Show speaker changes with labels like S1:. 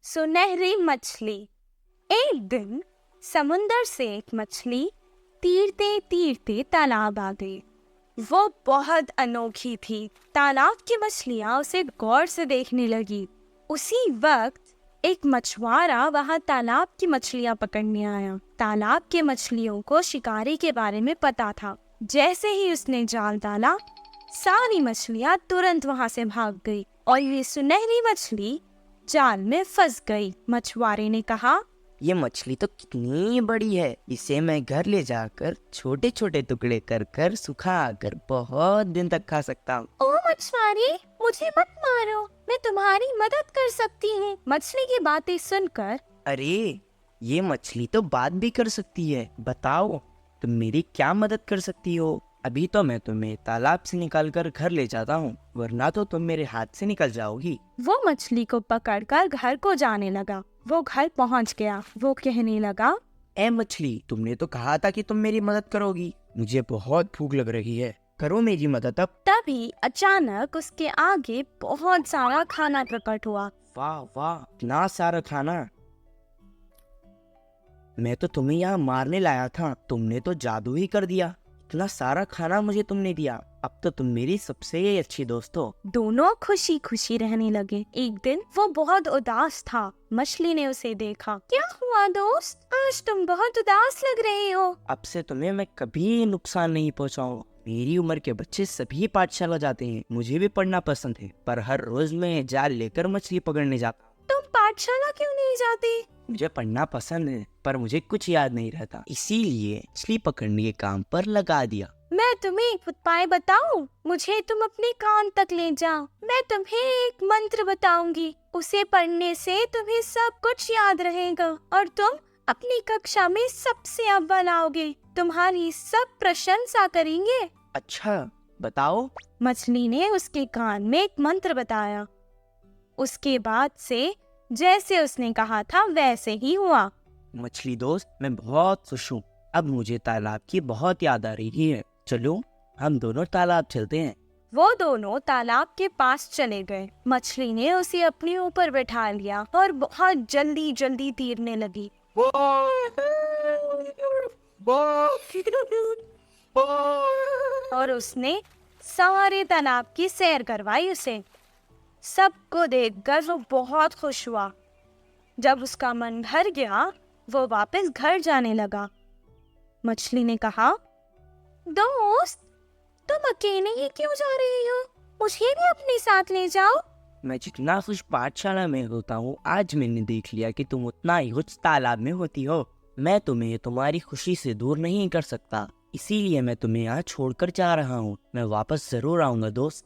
S1: सुनहरी मछली। एक दिन समुंदर से एक मछली तीरते तीरते तालाब आ गई। वो बहुत अनोखी थी। तालाब की मछलियां उसे गौर से देखने लगी। उसी वक्त एक मछुआरा वहां तालाब की मछलियां पकड़ने आया। तालाब के मछलियों को शिकारी के बारे में पता था। जैसे ही उसने जाल डाला, सारी मछलियां तुरंत वहां से भाग गई और ये सुनहरी मछली जाल में फंस गई। मछुआरे ने कहा,
S2: ये मछली तो कितनी बड़ी है, इसे मैं घर ले जाकर छोटे छोटे टुकड़े कर कर सुखा कर बहुत दिन तक खा सकता हूँ।
S1: ओ मछुआरे, मुझे मत मारो, मैं तुम्हारी मदद कर सकती हूँ। मछली की बातें सुनकर,
S2: अरे, ये मछली तो बात भी कर सकती है। बताओ, तुम मेरी क्या मदद कर सकती हो? अभी तो मैं तुम्हें तालाब से निकाल कर घर ले जाता हूँ, वरना तो तुम मेरे हाथ से निकल जाओगी।
S1: वो मछली को पकड़कर घर को जाने लगा। वो घर पहुंच गया। वो कहने लगा,
S2: ए मछली, तुमने तो कहा था कि तुम मेरी मदद करोगी। मुझे बहुत भूख लग रही है, करो मेरी मदद अब।
S1: तभी अचानक उसके आगे बहुत सारा खाना प्रकट हुआ।
S2: वाह वाह, इतना सारा खाना! मैं तो तुम्हें यहाँ मारने लाया था, तुमने तो जादू ही कर दिया। इतना सारा खाना मुझे तुमने दिया, अब तो तुम मेरी सबसे अच्छी दोस्त हो।
S1: दोनों खुशी खुशी रहने लगे। एक दिन वो बहुत उदास था। मछली ने उसे देखा। क्या हुआ दोस्त, आज तुम बहुत उदास लग रहे हो।
S2: अब से तुम्हें मैं कभी नुकसान नहीं पहुँचाऊंगा। मेरी उम्र के बच्चे सभी पाठशाला जाते हैं, मुझे भी पढ़ना पसंद है, पर हर रोज मैं जाल लेकर मछली पकड़ने जाता हूँ।
S1: तुम पाठशाला क्यों नहीं जाते?
S2: मुझे पढ़ना पसंद है, पर मुझे कुछ याद नहीं रहता, इसीलिए मछली पकड़ने के काम पर लगा दिया।
S1: मैं तुम्हें एक उपाय बताऊं? मुझे तुम अपने कान तक ले जाओ। मैं तुम्हें एक मंत्र बताऊंगी, उसे पढ़ने से तुम्हें सब कुछ याद रहेगा और तुम अपनी कक्षा में सबसे अव्वल आओगे। तुम्हारी सब प्रशंसा करेंगे।
S2: अच्छा, बताओ।
S1: मछली ने उसके कान में एक मंत्र बताया। उसके बाद से जैसे उसने कहा था वैसे ही हुआ।
S2: मछली दोस्त, मैं बहुत खुश हूँ। अब मुझे तालाब की बहुत याद आ रही है। चलो, हम दोनों तालाब चलते हैं।
S1: वो दोनों तालाब के पास चले गए। मछली ने उसे अपने ऊपर बैठा लिया और बहुत जल्दी जल्दी तैरने लगी। और उसने सारे तालाब की सैर करवाई उसे। सबको देखकर वो बहुत खुश हुआ। जब उसका मन भर गया, वो वापस घर जाने लगा। मछली ने कहा, दोस्त, तुम अकेले ही क्यों जा रहे हो? मुझे भी अपने साथ ले जाओ।
S2: मैं जितना खुश पाठशाला में होता हूँ, आज मैंने देख लिया कि तुम उतना ही खुश तालाब में होती हो। मैं तुम्हें तुम्हारी खुशी से दूर नहीं कर सकता, इसीलिए मैं तुम्हें यहाँ छोड़कर जा रहा हूँ। मैं वापस जरूर आऊंगा दोस्त।